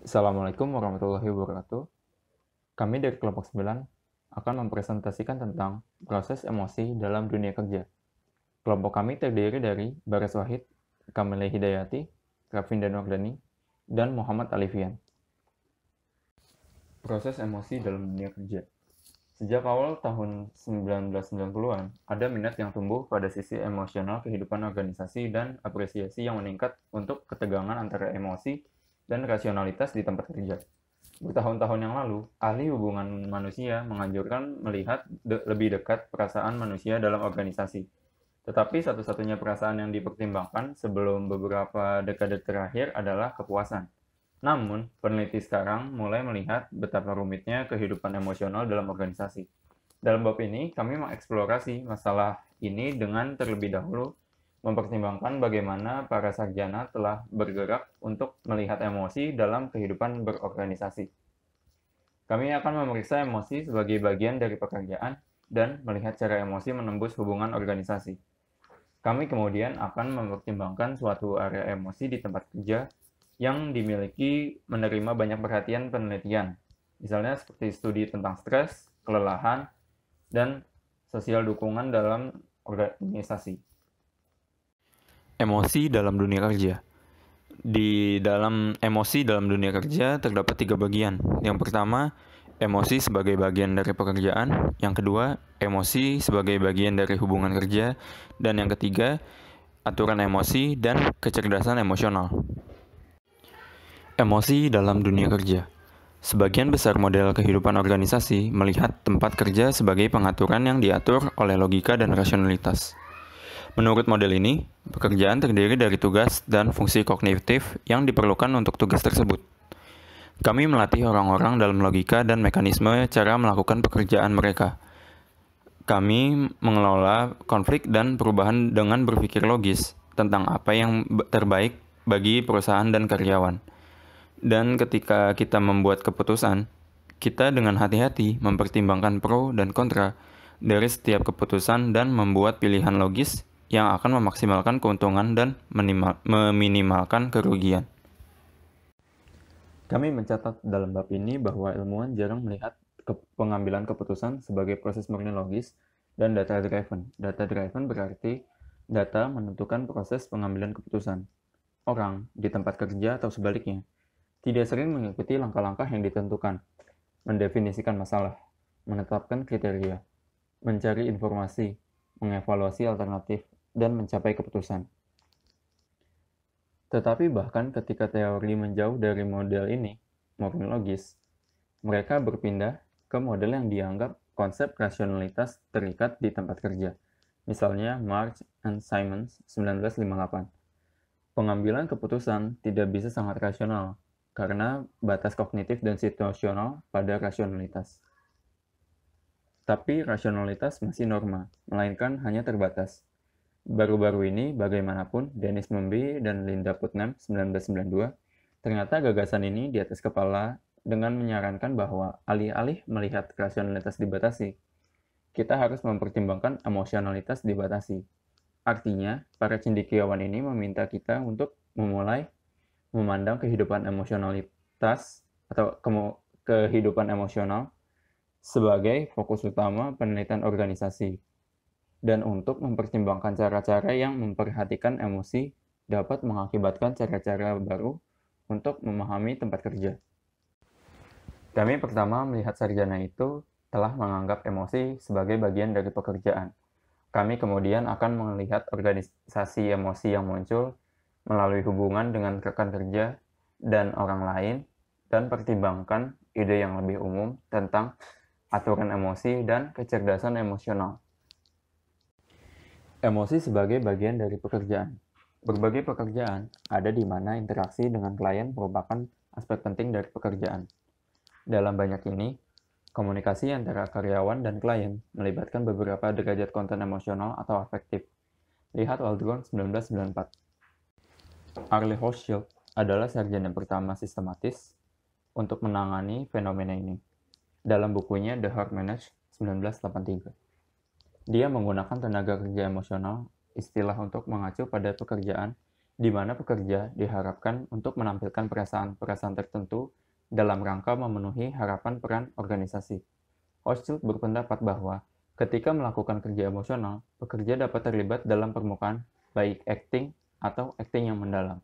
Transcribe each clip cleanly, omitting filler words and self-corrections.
Assalamualaikum warahmatullahi wabarakatuh. Kami dari kelompok 9 akan mempresentasikan tentang proses emosi dalam dunia kerja. Kelompok kami terdiri dari Baras Wahid, Kamile Hidayati, Raffinda Nurdani, dan Muhammad Alifian. Proses emosi dalam dunia kerja. Sejak awal tahun 1990-an, ada minat yang tumbuh pada sisi emosional kehidupan organisasi dan apresiasi yang meningkat untuk ketegangan antara emosi dan rasionalitas di tempat kerja. Bertahun-tahun yang lalu, ahli hubungan manusia menganjurkan melihat lebih dekat perasaan manusia dalam organisasi. Tetapi satu-satunya perasaan yang dipertimbangkan sebelum beberapa dekade terakhir adalah kepuasan. Namun, peneliti sekarang mulai melihat betapa rumitnya kehidupan emosional dalam organisasi. Dalam bab ini, kami mengeksplorasi masalah ini dengan terlebih dahulu mempertimbangkan bagaimana para sarjana telah bergerak untuk melihat emosi dalam kehidupan berorganisasi. Kami akan memeriksa emosi sebagai bagian dari pekerjaan dan melihat cara emosi menembus hubungan organisasi. Kami kemudian akan mempertimbangkan suatu area emosi di tempat kerja yang dimiliki menerima banyak perhatian penelitian, misalnya seperti studi tentang stres, kelelahan, dan sosial dukungan dalam organisasi. Emosi dalam dunia kerja. Di dalam emosi dalam dunia kerja terdapat 3 bagian. Yang pertama, emosi sebagai bagian dari pekerjaan. Yang kedua, emosi sebagai bagian dari hubungan kerja. Dan yang ketiga, aturan emosi dan kecerdasan emosional. Emosi dalam dunia kerja. Sebagian besar model kehidupan organisasi melihat tempat kerja sebagai pengaturan yang diatur oleh logika dan rasionalitas. Menurut model ini, pekerjaan terdiri dari tugas dan fungsi kognitif yang diperlukan untuk tugas tersebut. Kami melatih orang-orang dalam logika dan mekanisme cara melakukan pekerjaan mereka. Kami mengelola konflik dan perubahan dengan berpikir logis tentang apa yang terbaik bagi perusahaan dan karyawan. Dan ketika kita membuat keputusan, kita dengan hati-hati mempertimbangkan pro dan kontra dari setiap keputusan dan membuat pilihan logis yang akan memaksimalkan keuntungan dan meminimalkan kerugian. Kami mencatat dalam bab ini bahwa ilmuwan jarang melihat pengambilan keputusan sebagai proses murni logis dan data-driven. Data-driven berarti data menentukan proses pengambilan keputusan. Orang di tempat kerja atau sebaliknya tidak sering mengikuti langkah-langkah yang ditentukan, mendefinisikan masalah, menetapkan kriteria, mencari informasi, mengevaluasi alternatif, dan mencapai keputusan. Tetapi bahkan ketika teori menjauh dari model ini, murni logis, mereka berpindah ke model yang dianggap konsep rasionalitas terikat di tempat kerja. Misalnya March and Simons 1958. Pengambilan keputusan tidak bisa sangat rasional karena batas kognitif dan situasional pada rasionalitas. Tapi rasionalitas masih norma, melainkan hanya terbatas. Baru-baru ini, bagaimanapun, Dennis Mumby dan Linda Putnam 1992, ternyata gagasan ini di atas kepala dengan menyarankan bahwa alih-alih melihat rasionalitas dibatasi, kita harus mempertimbangkan emosionalitas dibatasi. Artinya, para cendekiawan ini meminta kita untuk memulai memandang kehidupan emosionalitas atau kehidupan emosional sebagai fokus utama penelitian organisasi dan untuk mempertimbangkan cara-cara yang memperhatikan emosi dapat mengakibatkan cara-cara baru untuk memahami tempat kerja. Kami pertama melihat sarjana itu telah menganggap emosi sebagai bagian dari pekerjaan. Kami kemudian akan melihat organisasi emosi yang muncul melalui hubungan dengan rekan kerja dan orang lain dan pertimbangkan ide yang lebih umum tentang aturan emosi dan kecerdasan emosional. Emosi sebagai bagian dari pekerjaan. Berbagai pekerjaan ada di mana interaksi dengan klien merupakan aspek penting dari pekerjaan. Dalam banyak ini, komunikasi antara karyawan dan klien melibatkan beberapa derajat konten emosional atau afektif. Lihat Waldron 1994. Arlie Hochschild adalah sarjana pertama sistematis untuk menangani fenomena ini. Dalam bukunya The Hard Managed 1983. Dia menggunakan tenaga kerja emosional, istilah untuk mengacu pada pekerjaan di mana pekerja diharapkan untuk menampilkan perasaan-perasaan tertentu dalam rangka memenuhi harapan peran organisasi. Hochschild berpendapat bahwa ketika melakukan kerja emosional, pekerja dapat terlibat dalam permukaan baik acting atau acting yang mendalam.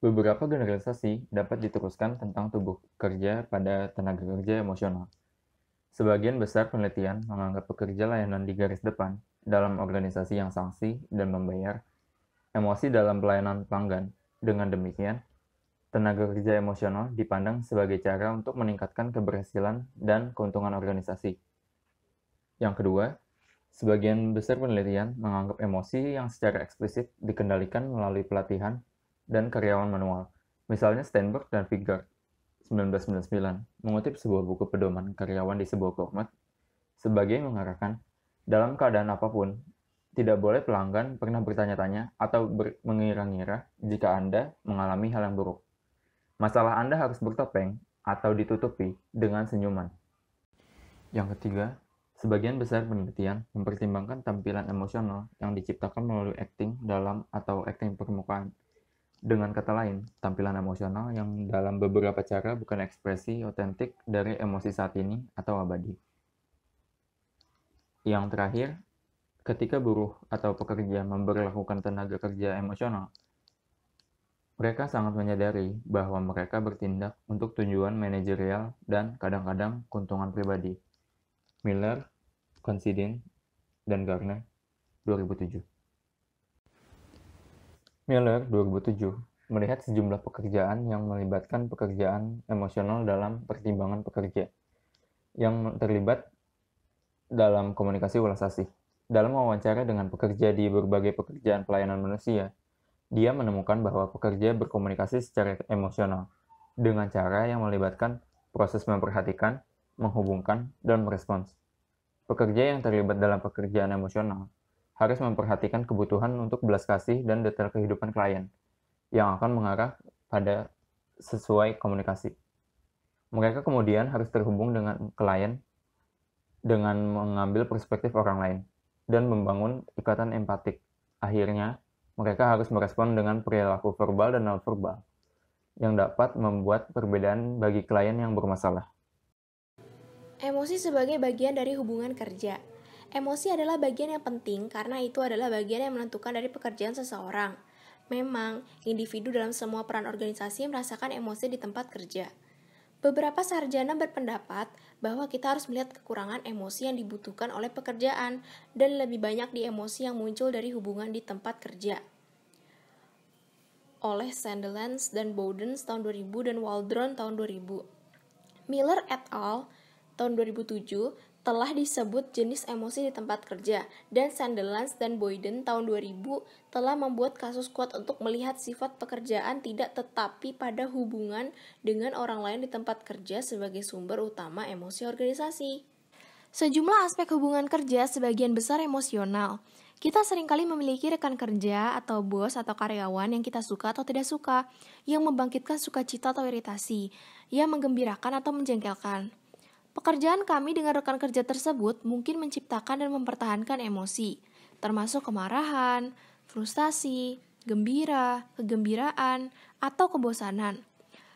Beberapa generalisasi dapat diteruskan tentang tubuh kerja pada tenaga kerja emosional. Sebagian besar penelitian menganggap pekerja layanan di garis depan dalam organisasi yang sanksi dan membayar emosi dalam pelayanan pelanggan. Dengan demikian, tenaga kerja emosional dipandang sebagai cara untuk meningkatkan keberhasilan dan keuntungan organisasi. Yang kedua, sebagian besar penelitian menganggap emosi yang secara eksplisit dikendalikan melalui pelatihan dan karyawan manual. Misalnya Steinberg dan Figart, 1999, mengutip sebuah buku pedoman karyawan di sebuah format sebagai mengarahkan, dalam keadaan apapun, tidak boleh pelanggan pernah bertanya-tanya atau mengira-ngira jika Anda mengalami hal yang buruk. Masalah Anda harus bertopeng atau ditutupi dengan senyuman. Yang ketiga, sebagian besar penelitian mempertimbangkan tampilan emosional yang diciptakan melalui acting dalam atau acting permukaan. Dengan kata lain, tampilan emosional yang dalam beberapa cara bukan ekspresi otentik dari emosi saat ini atau abadi. Yang terakhir, ketika buruh atau pekerja memberlakukan tenaga kerja emosional, mereka sangat menyadari bahwa mereka bertindak untuk tujuan manajerial dan kadang-kadang keuntungan pribadi. Miller, Considine, dan Garner, 2007. Miller, 2007, melihat sejumlah pekerjaan yang melibatkan pekerjaan emosional dalam pertimbangan pekerja yang terlibat dalam komunikasi ulas asih. Dalam wawancara dengan pekerja di berbagai pekerjaan pelayanan manusia, dia menemukan bahwa pekerja berkomunikasi secara emosional dengan cara yang melibatkan proses memperhatikan, menghubungkan, dan merespons. Pekerja yang terlibat dalam pekerjaan emosional harus memperhatikan kebutuhan untuk belas kasih dan detail kehidupan klien yang akan mengarah pada sesuai komunikasi. Mereka kemudian harus terhubung dengan klien dengan mengambil perspektif orang lain dan membangun ikatan empatik. Akhirnya, mereka harus merespon dengan perilaku verbal dan non-verbal yang dapat membuat perbedaan bagi klien yang bermasalah. Emosi sebagai bagian dari hubungan kerja. Emosi adalah bagian yang penting karena itu adalah bagian yang menentukan dari pekerjaan seseorang. Memang, individu dalam semua peran organisasi merasakan emosi di tempat kerja. Beberapa sarjana berpendapat bahwa kita harus melihat kekurangan emosi yang dibutuhkan oleh pekerjaan dan lebih banyak di emosi yang muncul dari hubungan di tempat kerja. Oleh Sandilands dan Bowden tahun 2000 dan Waldron tahun 2000. Miller et al. Tahun 2007 telah disebut jenis emosi di tempat kerja, dan Sandilands dan Boyden tahun 2000 telah membuat kasus kuat untuk melihat sifat pekerjaan tidak tetapi pada hubungan dengan orang lain di tempat kerja sebagai sumber utama emosi organisasi. Sejumlah aspek hubungan kerja sebagian besar emosional. Kita seringkali memiliki rekan kerja atau bos atau karyawan yang kita suka atau tidak suka, yang membangkitkan sukacita atau iritasi, yang menggembirakan atau menjengkelkan. Pekerjaan kami dengan rekan kerja tersebut mungkin menciptakan dan mempertahankan emosi, termasuk kemarahan, frustasi, gembira, kegembiraan, atau kebosanan.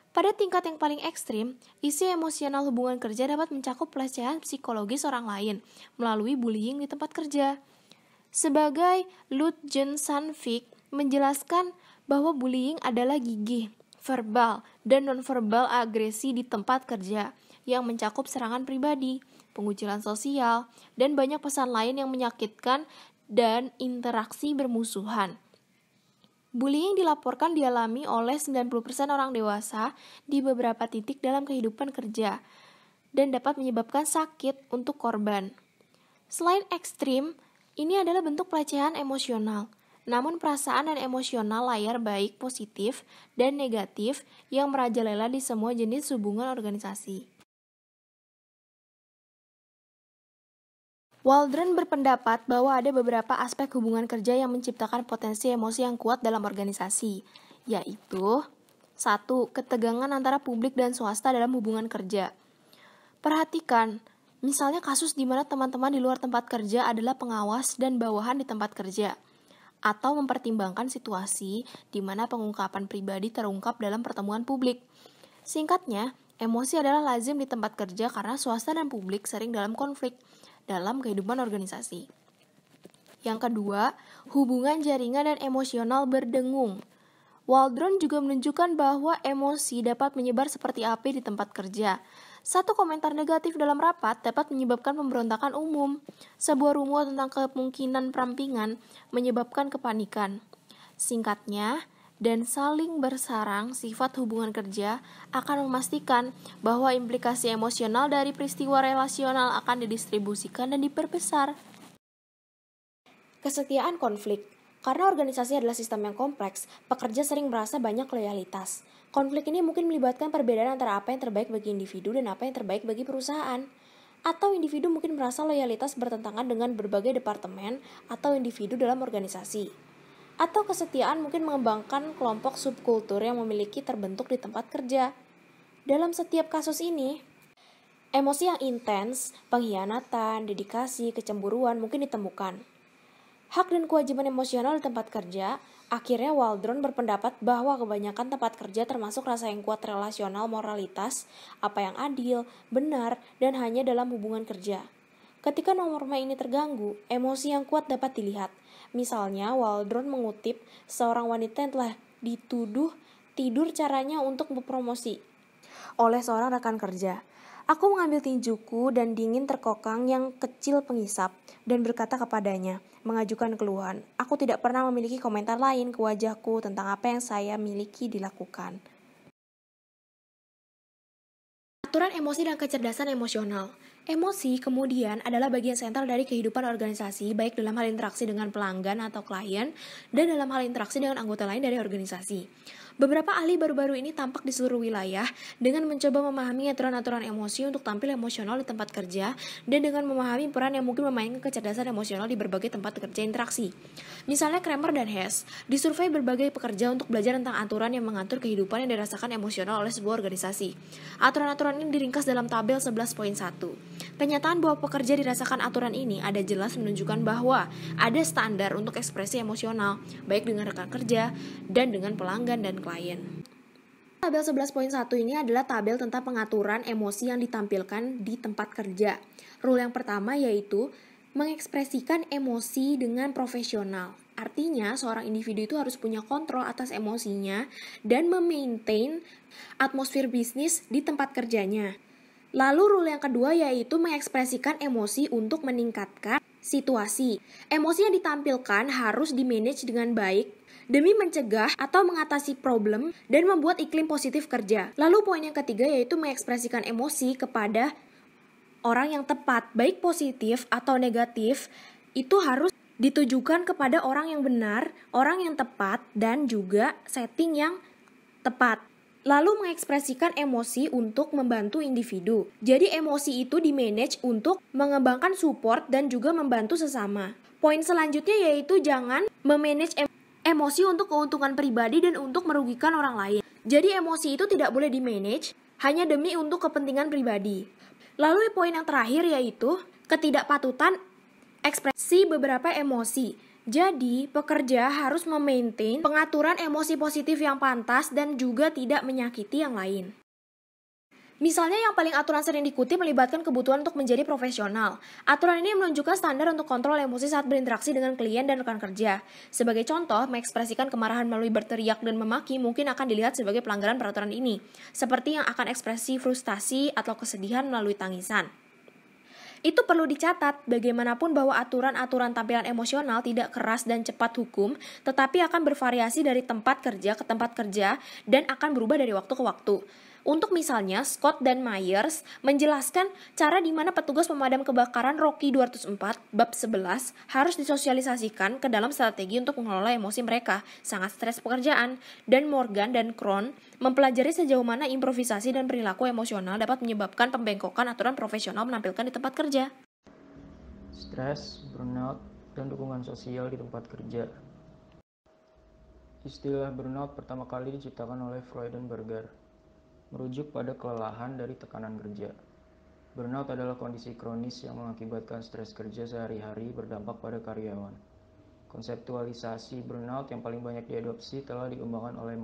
Pada tingkat yang paling ekstrim, isi emosional hubungan kerja dapat mencakup pelecehan psikologis orang lain melalui bullying di tempat kerja. Sebagai Lutjen Sanvik menjelaskan bahwa bullying adalah gigih, verbal, dan nonverbal agresi di tempat kerja yang mencakup serangan pribadi, pengucilan sosial, dan banyak pesan lain yang menyakitkan dan interaksi bermusuhan. Bullying dilaporkan dialami oleh 90% orang dewasa di beberapa titik dalam kehidupan kerja dan dapat menyebabkan sakit untuk korban. Selain ekstrim, ini adalah bentuk pelecehan emosional. Namun perasaan dan emosional layar baik positif dan negatif yang merajalela di semua jenis hubungan organisasi. Waldron berpendapat bahwa ada beberapa aspek hubungan kerja yang menciptakan potensi emosi yang kuat dalam organisasi, yaitu 1. Ketegangan antara publik dan swasta dalam hubungan kerja. Perhatikan, misalnya kasus di mana teman-teman di luar tempat kerja adalah pengawas dan bawahan di tempat kerja. atau mempertimbangkan situasi di mana pengungkapan pribadi terungkap dalam pertemuan publik. Singkatnya, emosi adalah lazim di tempat kerja karena swasta dan publik sering dalam konflik dalam kehidupan organisasi. Yang kedua, hubungan jaringan dan emosional berdengung. Waldron juga menunjukkan bahwa emosi dapat menyebar seperti api di tempat kerja. Satu komentar negatif dalam rapat dapat menyebabkan pemberontakan umum. Sebuah rumor tentang kemungkinan perampingan menyebabkan kepanikan. Singkatnya, dan saling bersarang sifat hubungan kerja akan memastikan bahwa implikasi emosional dari peristiwa relasional akan didistribusikan dan diperbesar. Kesetiaan konflik. Karena organisasi adalah sistem yang kompleks, pekerja sering merasa banyak loyalitas. Konflik ini mungkin melibatkan perbedaan antara apa yang terbaik bagi individu dan apa yang terbaik bagi perusahaan. Atau individu mungkin merasa loyalitas bertentangan dengan berbagai departemen atau individu dalam organisasi. Atau kesetiaan mungkin mengembangkan kelompok subkultur yang memiliki terbentuk di tempat kerja. Dalam setiap kasus ini, emosi yang intens, pengkhianatan, dedikasi, kecemburuan mungkin ditemukan. Hak dan kewajiban emosional di tempat kerja, akhirnya Waldron berpendapat bahwa kebanyakan tempat kerja termasuk rasa yang kuat relasional moralitas, apa yang adil, benar, dan hanya dalam hubungan kerja. Ketika norma ini terganggu, emosi yang kuat dapat dilihat. Misalnya, Waldron mengutip seorang wanita yang telah dituduh tidur caranya untuk berpromosi oleh seorang rekan kerja. Aku mengambil tinjuku dan dingin terkokang yang kecil penghisap dan berkata kepadanya, mengajukan keluhan. Aku tidak pernah memiliki komentar lain ke wajahku tentang apa yang saya miliki dilakukan. Aturan emosi dan kecerdasan emosional. Emosi kemudian adalah bagian sentral dari kehidupan organisasi, baik dalam hal interaksi dengan pelanggan atau klien, dan dalam hal interaksi dengan anggota lain dari organisasi. Beberapa ahli baru-baru ini tampak di seluruh wilayah dengan mencoba memahami aturan-aturan emosi untuk tampil emosional di tempat kerja dan dengan memahami peran yang mungkin memainkan kecerdasan emosional di berbagai tempat kerja interaksi. Misalnya Kramer dan Hess disurvei berbagai pekerja untuk belajar tentang aturan yang mengatur kehidupan yang dirasakan emosional oleh sebuah organisasi. Aturan-aturan ini diringkas dalam tabel 11.1. Kenyataan bahwa pekerja dirasakan aturan ini ada jelas menunjukkan bahwa ada standar untuk ekspresi emosional, baik dengan rekan kerja dan dengan pelanggan dan klien. Tabel 11.1 ini adalah tabel tentang pengaturan emosi yang ditampilkan di tempat kerja. Rule yang pertama yaitu mengekspresikan emosi dengan profesional. Artinya, seorang individu itu harus punya kontrol atas emosinya dan memaintain atmosfer bisnis di tempat kerjanya. Lalu rule yang kedua yaitu mengekspresikan emosi untuk meningkatkan situasi. Emosi yang ditampilkan harus dimanage dengan baik demi mencegah atau mengatasi problem dan membuat iklim positif kerja. Lalu poin yang ketiga yaitu mengekspresikan emosi kepada orang yang tepat, baik positif atau negatif, itu harus ditujukan kepada orang yang benar, orang yang tepat, dan juga setting yang tepat. Lalu mengekspresikan emosi untuk membantu individu. Jadi emosi itu dimanage untuk mengembangkan support dan juga membantu sesama. Poin selanjutnya yaitu jangan memanage emosi untuk keuntungan pribadi dan untuk merugikan orang lain. Jadi emosi itu tidak boleh dimanage hanya demi untuk kepentingan pribadi. Lalu poin yang terakhir yaitu ketidakpatutan ekspresi beberapa emosi. Jadi, pekerja harus memaintain pengaturan emosi positif yang pantas dan juga tidak menyakiti yang lain. Misalnya yang paling aturan sering dikutip melibatkan kebutuhan untuk menjadi profesional. Aturan ini menunjukkan standar untuk kontrol emosi saat berinteraksi dengan klien dan rekan kerja. Sebagai contoh, mengekspresikan kemarahan melalui berteriak dan memaki mungkin akan dilihat sebagai pelanggaran peraturan ini, seperti yang akan ekspresi frustasi atau kesedihan melalui tangisan. Itu perlu dicatat bagaimanapun bahwa aturan-aturan tampilan emosional tidak keras dan cepat hukum, tetapi akan bervariasi dari tempat kerja ke tempat kerja dan akan berubah dari waktu ke waktu. Untuk misalnya, Scott dan Myers menjelaskan cara di mana petugas pemadam kebakaran Rocky 204 bab 11 harus disosialisasikan ke dalam strategi untuk mengelola emosi mereka, sangat stres pekerjaan, dan Morgan dan Krohn mempelajari sejauh mana improvisasi dan perilaku emosional dapat menyebabkan pembengkokan aturan profesional menampilkan di tempat kerja. Stres, burnout, dan dukungan sosial di tempat kerja. Istilah burnout pertama kali diciptakan oleh Freudenberger, merujuk pada kelelahan dari tekanan kerja. Burnout adalah kondisi kronis yang mengakibatkan stres kerja sehari-hari berdampak pada karyawan. Konseptualisasi burnout yang paling banyak diadopsi telah dikembangkan oleh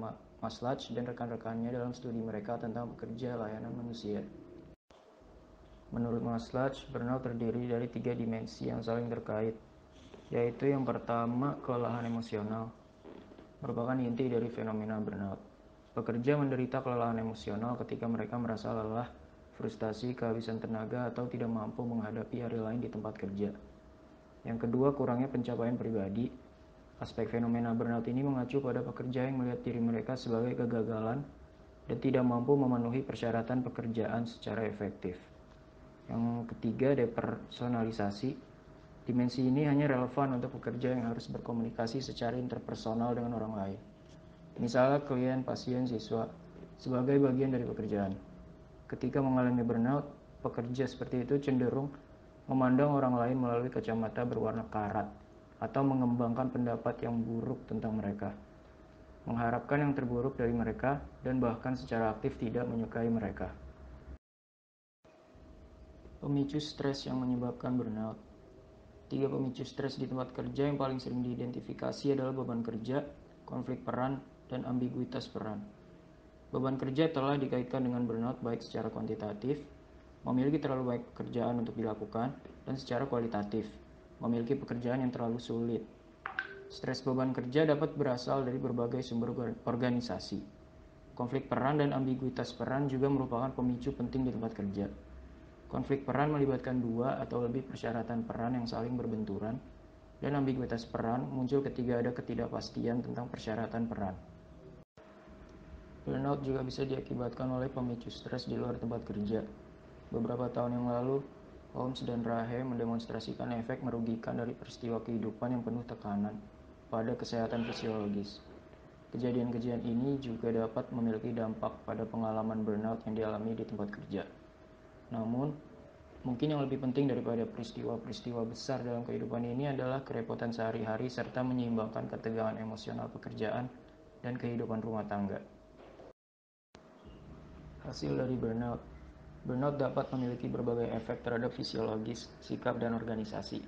Maslach dan rekan-rekannya dalam studi mereka tentang pekerja layanan manusia. Menurut Maslach, burnout terdiri dari 3 dimensi yang saling terkait, yaitu yang pertama, kelelahan emosional, merupakan inti dari fenomena burnout. Pekerja menderita kelelahan emosional ketika mereka merasa lelah, frustasi, kehabisan tenaga, atau tidak mampu menghadapi hari lain di tempat kerja. Yang kedua, kurangnya pencapaian pribadi. Aspek fenomena burnout ini mengacu pada pekerja yang melihat diri mereka sebagai kegagalan dan tidak mampu memenuhi persyaratan pekerjaan secara efektif. Yang ketiga, depersonalisasi. Dimensi ini hanya relevan untuk pekerja yang harus berkomunikasi secara interpersonal dengan orang lain. Misalnya klien, pasien, siswa, sebagai bagian dari pekerjaan. Ketika mengalami burnout, pekerja seperti itu cenderung memandang orang lain melalui kacamata berwarna karat atau mengembangkan pendapat yang buruk tentang mereka, mengharapkan yang terburuk dari mereka, dan bahkan secara aktif tidak menyukai mereka. Pemicu stres yang menyebabkan burnout. 3 pemicu stres di tempat kerja yang paling sering diidentifikasi adalah beban kerja, konflik peran, dan ambiguitas peran. Beban kerja telah dikaitkan dengan burnout baik secara kuantitatif, memiliki terlalu banyak pekerjaan untuk dilakukan, dan secara kualitatif, memiliki pekerjaan yang terlalu sulit. Stres beban kerja dapat berasal dari berbagai sumber organisasi. Konflik peran dan ambiguitas peran juga merupakan pemicu penting di tempat kerja. Konflik peran melibatkan 2 atau lebih persyaratan peran yang saling berbenturan, dan ambiguitas peran muncul ketika ada ketidakpastian tentang persyaratan peran. Burnout juga bisa diakibatkan oleh pemicu stres di luar tempat kerja. Beberapa tahun yang lalu, Holmes dan Rahe mendemonstrasikan efek merugikan dari peristiwa kehidupan yang penuh tekanan pada kesehatan fisiologis. Kejadian-kejadian ini juga dapat memiliki dampak pada pengalaman burnout yang dialami di tempat kerja. Namun, mungkin yang lebih penting daripada peristiwa-peristiwa besar dalam kehidupan ini adalah kerepotan sehari-hari serta menyeimbangkan ketegangan emosional pekerjaan dan kehidupan rumah tangga. Hasil dari burnout. Burnout dapat memiliki berbagai efek terhadap fisiologis, sikap, dan organisasi.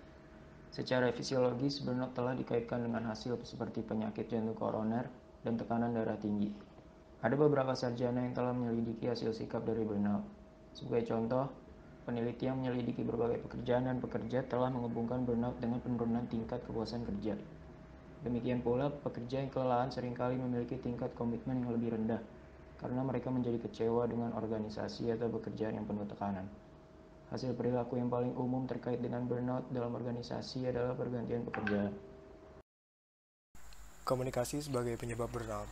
Secara fisiologis, burnout telah dikaitkan dengan hasil seperti penyakit jantung koroner dan tekanan darah tinggi. Ada beberapa sarjana yang telah menyelidiki hasil sikap dari burnout. Sebagai contoh, peneliti yang menyelidiki berbagai pekerjaan dan pekerja telah menghubungkan burnout dengan penurunan tingkat kepuasan kerja. Demikian pula, pekerja yang kelelahan seringkali memiliki tingkat komitmen yang lebih rendah, karena mereka menjadi kecewa dengan organisasi atau pekerjaan yang penuh tekanan. Hasil perilaku yang paling umum terkait dengan burnout dalam organisasi adalah pergantian pekerjaan. Komunikasi sebagai penyebab burnout.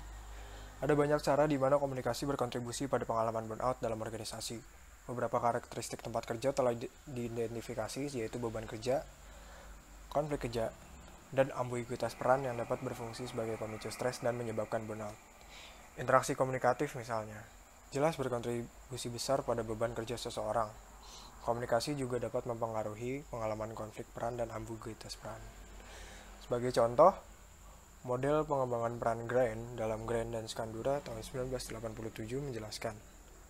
Ada banyak cara di mana komunikasi berkontribusi pada pengalaman burnout dalam organisasi. Beberapa karakteristik tempat kerja telah diidentifikasi, yaitu beban kerja, konflik kerja, dan ambiguitas peran yang dapat berfungsi sebagai pemicu stres dan menyebabkan burnout. Interaksi komunikatif misalnya, jelas berkontribusi besar pada beban kerja seseorang. Komunikasi juga dapat mempengaruhi pengalaman konflik peran dan ambiguitas peran. Sebagai contoh, model pengembangan peran Grant dalam Grant dan Skandura tahun 1987 menjelaskan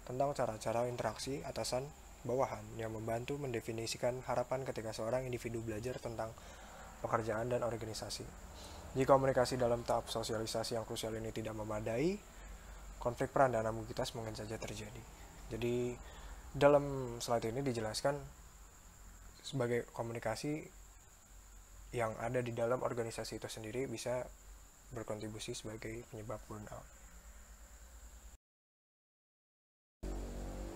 tentang cara-cara interaksi atasan bawahan yang membantu mendefinisikan harapan ketika seorang individu belajar tentang pekerjaan dan organisasi. Jika komunikasi dalam tahap sosialisasi yang krusial ini tidak memadai, konflik peran dan ambiguitas mungkin saja terjadi. Jadi, dalam slide ini dijelaskan sebagai komunikasi yang ada di dalam organisasi itu sendiri bisa berkontribusi sebagai penyebab burnout.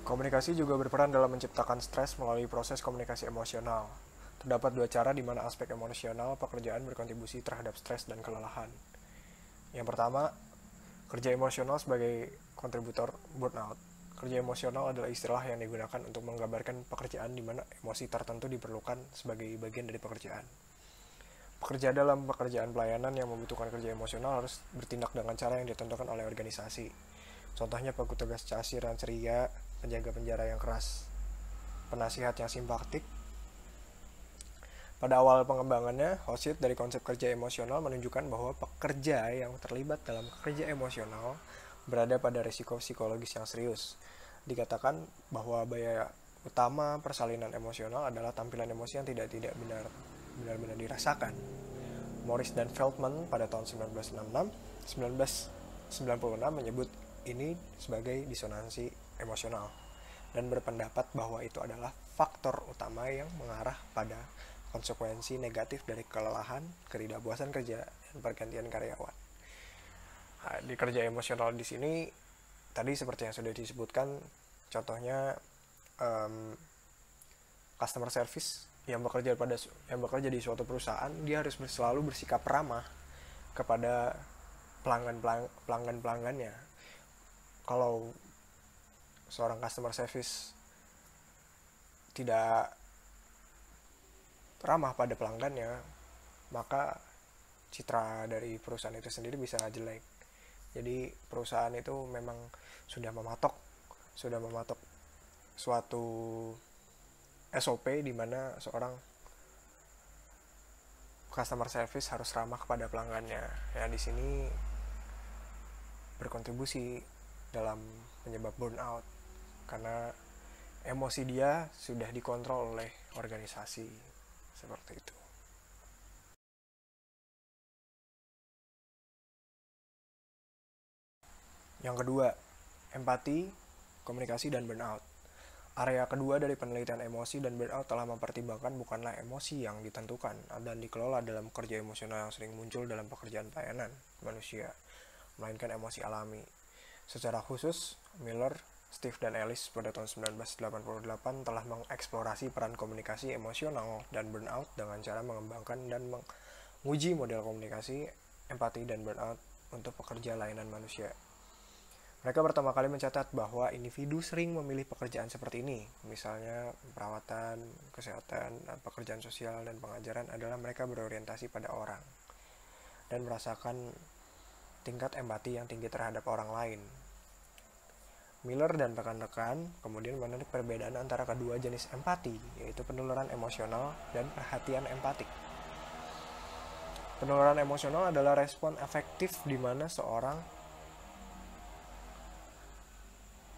Komunikasi juga berperan dalam menciptakan stres melalui proses komunikasi emosional. Terdapat 2 cara di mana aspek emosional pekerjaan berkontribusi terhadap stres dan kelelahan. Yang pertama, kerja emosional sebagai kontributor burnout. Kerja emosional adalah istilah yang digunakan untuk menggambarkan pekerjaan di mana emosi tertentu diperlukan sebagai bagian dari pekerjaan. Pekerja dalam pekerjaan pelayanan yang membutuhkan kerja emosional harus bertindak dengan cara yang ditentukan oleh organisasi. Contohnya petugas kasir yang ceria, penjaga penjara yang keras, penasihat yang simpatik. Pada awal pengembangannya, Hosiet dari konsep kerja emosional menunjukkan bahwa pekerja yang terlibat dalam kerja emosional berada pada risiko psikologis yang serius. Dikatakan bahwa bahaya utama persalinan emosional adalah tampilan emosi yang tidak benar-benar dirasakan. Morris dan Feldman pada tahun 1996 menyebut ini sebagai disonansi emosional dan berpendapat bahwa itu adalah faktor utama yang mengarah pada konsekuensi negatif dari kelelahan, ketidakpuasan kerja, dan pergantian karyawan. Nah, di kerja emosional di sini tadi seperti yang sudah disebutkan, contohnya customer service yang bekerja di suatu perusahaan, dia harus selalu bersikap ramah kepada pelanggannya. Kalau seorang customer service tidak ramah pada pelanggannya, maka citra dari perusahaan itu sendiri bisa jelek. Jadi perusahaan itu memang sudah mematok suatu SOP di mana seorang customer service harus ramah kepada pelanggannya. Ya, di sini berkontribusi dalam penyebab burnout karena emosi dia sudah dikontrol oleh organisasi seperti itu. Yang kedua, empati, komunikasi, dan burnout. Area kedua dari penelitian emosi dan burnout telah mempertimbangkan bukanlah emosi yang ditentukan dan dikelola dalam kerja emosional yang sering muncul dalam pekerjaan pelayanan manusia, melainkan emosi alami. Secara khusus, Miller, Steve, dan Ellis pada tahun 1988 telah mengeksplorasi peran komunikasi emosional dan burnout dengan cara mengembangkan dan menguji model komunikasi, empati, dan burnout untuk pekerja layanan manusia. Mereka pertama kali mencatat bahwa individu sering memilih pekerjaan seperti ini, misalnya perawatan, kesehatan, pekerjaan sosial, dan pengajaran adalah mereka berorientasi pada orang dan merasakan tingkat empati yang tinggi terhadap orang lain. Miller dan rekan-rekan kemudian menarik perbedaan antara kedua jenis empati, yaitu penularan emosional dan perhatian empatik. Penularan emosional adalah respon efektif di mana seorang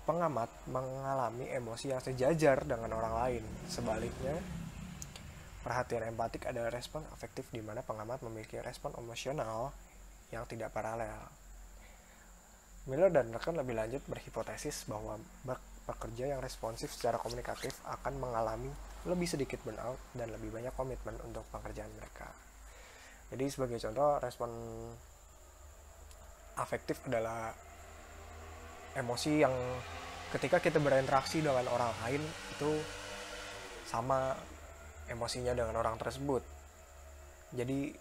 pengamat mengalami emosi yang sejajar dengan orang lain. Sebaliknya, perhatian empatik adalah respon afektif di mana pengamat memiliki respon emosional yang tidak paralel. Miller dan rekan lebih lanjut berhipotesis bahwa pekerja yang responsif secara komunikatif akan mengalami lebih sedikit burnout dan lebih banyak komitmen untuk pekerjaan mereka. Jadi sebagai contoh, respon afektif adalah emosi yang ketika kita berinteraksi dengan orang lain itu sama emosinya dengan orang tersebut. Jadi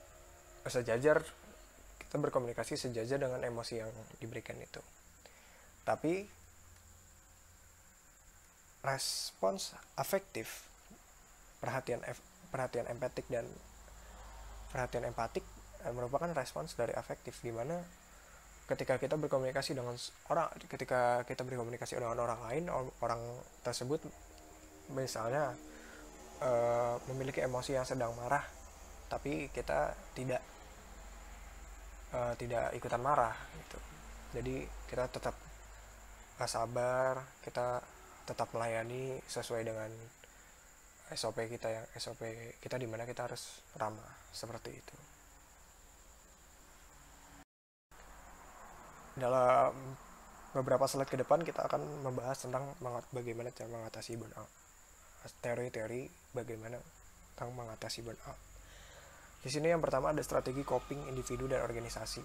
sejajar, kita berkomunikasi sejajar dengan emosi yang diberikan itu. Tapi respons afektif, perhatian empatik dan perhatian empatik merupakan respons dari afektif, di mana ketika kita berkomunikasi dengan orang lain, orang tersebut misalnya memiliki emosi yang sedang marah, tapi kita tidak ikutan marah gitu. Jadi kita tetap sabar, kita tetap melayani sesuai dengan SOP kita di mana kita harus ramah, seperti itu. Dalam beberapa slide ke depan kita akan membahas tentang bagaimana cara mengatasi burnout. Teori-teori bagaimana tentang mengatasi burnout. Di sini yang pertama ada strategi coping individu dan organisasi.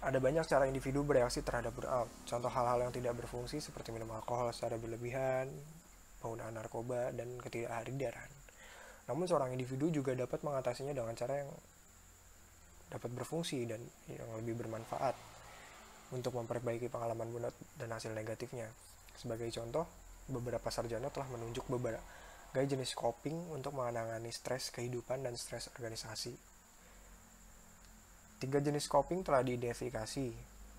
Ada banyak cara individu bereaksi terhadap burnout. Contoh hal-hal yang tidak berfungsi seperti minum alkohol secara berlebihan, penggunaan narkoba, dan ketidakhadiran. Namun seorang individu juga dapat mengatasinya dengan cara yang dapat berfungsi dan yang lebih bermanfaat untuk memperbaiki pengalaman burnout dan hasil negatifnya. Sebagai contoh, beberapa sarjana telah menunjuk beberapa jenis coping untuk menangani stres kehidupan dan stres organisasi. 3 jenis coping telah diidentifikasi.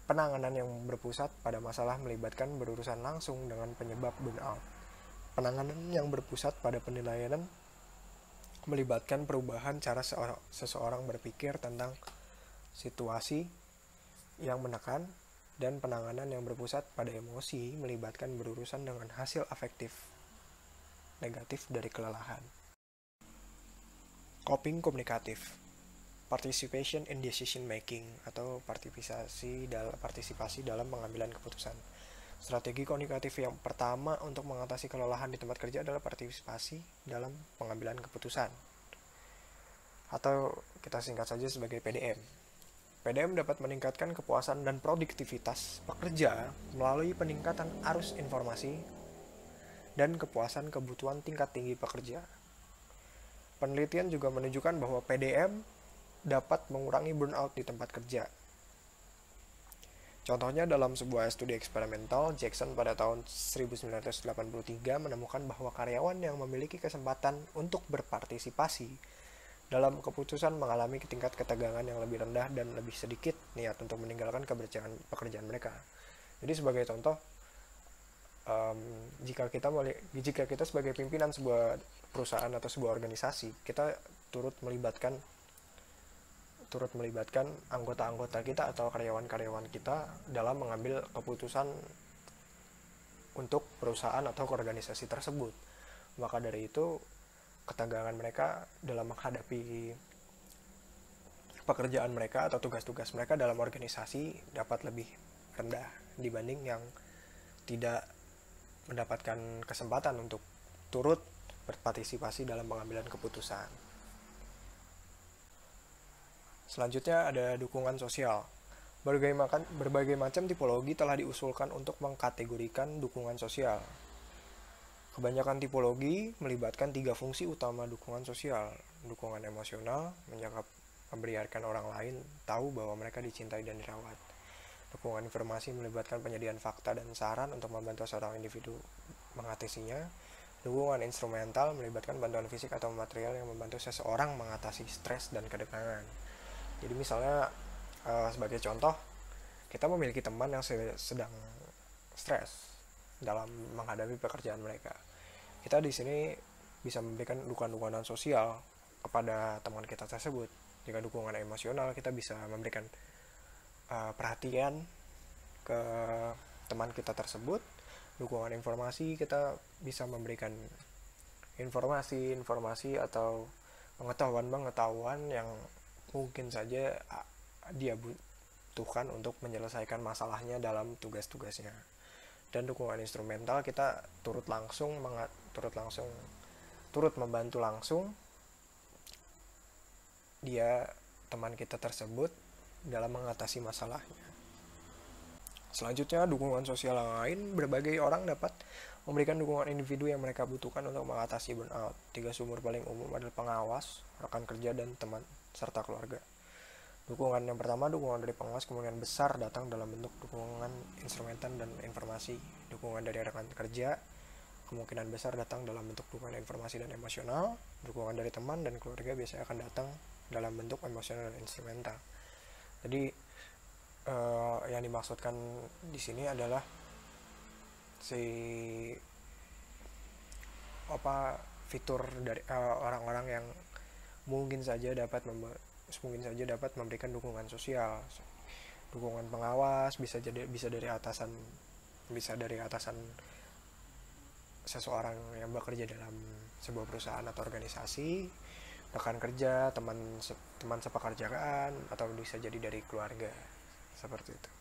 Penanganan yang berpusat pada masalah melibatkan berurusan langsung dengan penyebab burnout. Penanganan yang berpusat pada penilaian melibatkan perubahan cara seseorang berpikir tentang situasi yang menekan, dan penanganan yang berpusat pada emosi melibatkan berurusan dengan hasil afektif negatif dari kelelahan. Coping komunikatif. participation in decision making atau partisipasi dalam pengambilan keputusan. Strategi komunikatif yang pertama untuk mengatasi kelelahan di tempat kerja adalah partisipasi dalam pengambilan keputusan, atau kita singkat saja sebagai PDM. PDM dapat meningkatkan kepuasan dan produktivitas pekerja melalui peningkatan arus informasi dan kepuasan kebutuhan tingkat tinggi pekerja. Penelitian juga menunjukkan bahwa PDM dapat mengurangi burnout di tempat kerja. Contohnya dalam sebuah studi eksperimental, Jackson pada tahun 1983 menemukan bahwa karyawan yang memiliki kesempatan untuk berpartisipasi dalam keputusan mengalami tingkat ketegangan yang lebih rendah dan lebih sedikit niat untuk meninggalkan pekerjaan mereka. Jadi sebagai contoh, jika kita sebagai pimpinan sebuah perusahaan atau sebuah organisasi, kita turut melibatkan anggota-anggota kita atau karyawan-karyawan kita dalam mengambil keputusan untuk perusahaan atau organisasi tersebut. Maka dari itu, ketegangan mereka dalam menghadapi pekerjaan mereka atau tugas-tugas mereka dalam organisasi dapat lebih rendah dibanding yang tidak mendapatkan kesempatan untuk turut berpartisipasi dalam pengambilan keputusan. Selanjutnya ada dukungan sosial. Berbagai macam tipologi telah diusulkan untuk mengkategorikan dukungan sosial. Kebanyakan tipologi melibatkan 3 fungsi utama dukungan sosial. Dukungan emosional, membiarkan orang lain tahu bahwa mereka dicintai dan dirawat. Dukungan informasi melibatkan penyediaan fakta dan saran untuk membantu seorang individu mengatasinya. Dukungan instrumental melibatkan bantuan fisik atau material yang membantu seseorang mengatasi stres dan ketegangan. Jadi misalnya sebagai contoh, kita memiliki teman yang sedang stres dalam menghadapi pekerjaan mereka. Kita di sini bisa memberikan dukungan sosial kepada teman kita tersebut. Jika dukungan emosional, kita bisa memberikan perhatian ke teman kita tersebut. Dukungan informasi, kita bisa memberikan informasi atau pengetahuan yang mungkin saja dia butuhkan untuk menyelesaikan masalahnya dalam tugas-tugasnya. Dan dukungan instrumental, kita turut membantu langsung teman kita tersebut dalam mengatasi masalahnya. Selanjutnya, dukungan sosial yang lain. Berbagai orang dapat memberikan dukungan individu yang mereka butuhkan untuk mengatasi burnout. 3 sumber paling umum adalah pengawas, rekan kerja, dan teman serta keluarga. Dukungan yang pertama, dukungan dari pengawas kemungkinan besar datang dalam bentuk dukungan instrumental dan informasi. Dukungan dari rekan kerja kemungkinan besar datang dalam bentuk dukungan informasi dan emosional. Dukungan dari teman dan keluarga biasanya akan datang dalam bentuk emosional dan instrumental. Jadi yang dimaksudkan di sini adalah fitur dari orang-orang yang mungkin saja dapat memberikan dukungan sosial. Dukungan pengawas bisa dari atasan seseorang yang bekerja dalam sebuah perusahaan atau organisasi, rekan kerja, teman sepekerjaan, atau bisa jadi dari keluarga, seperti itu.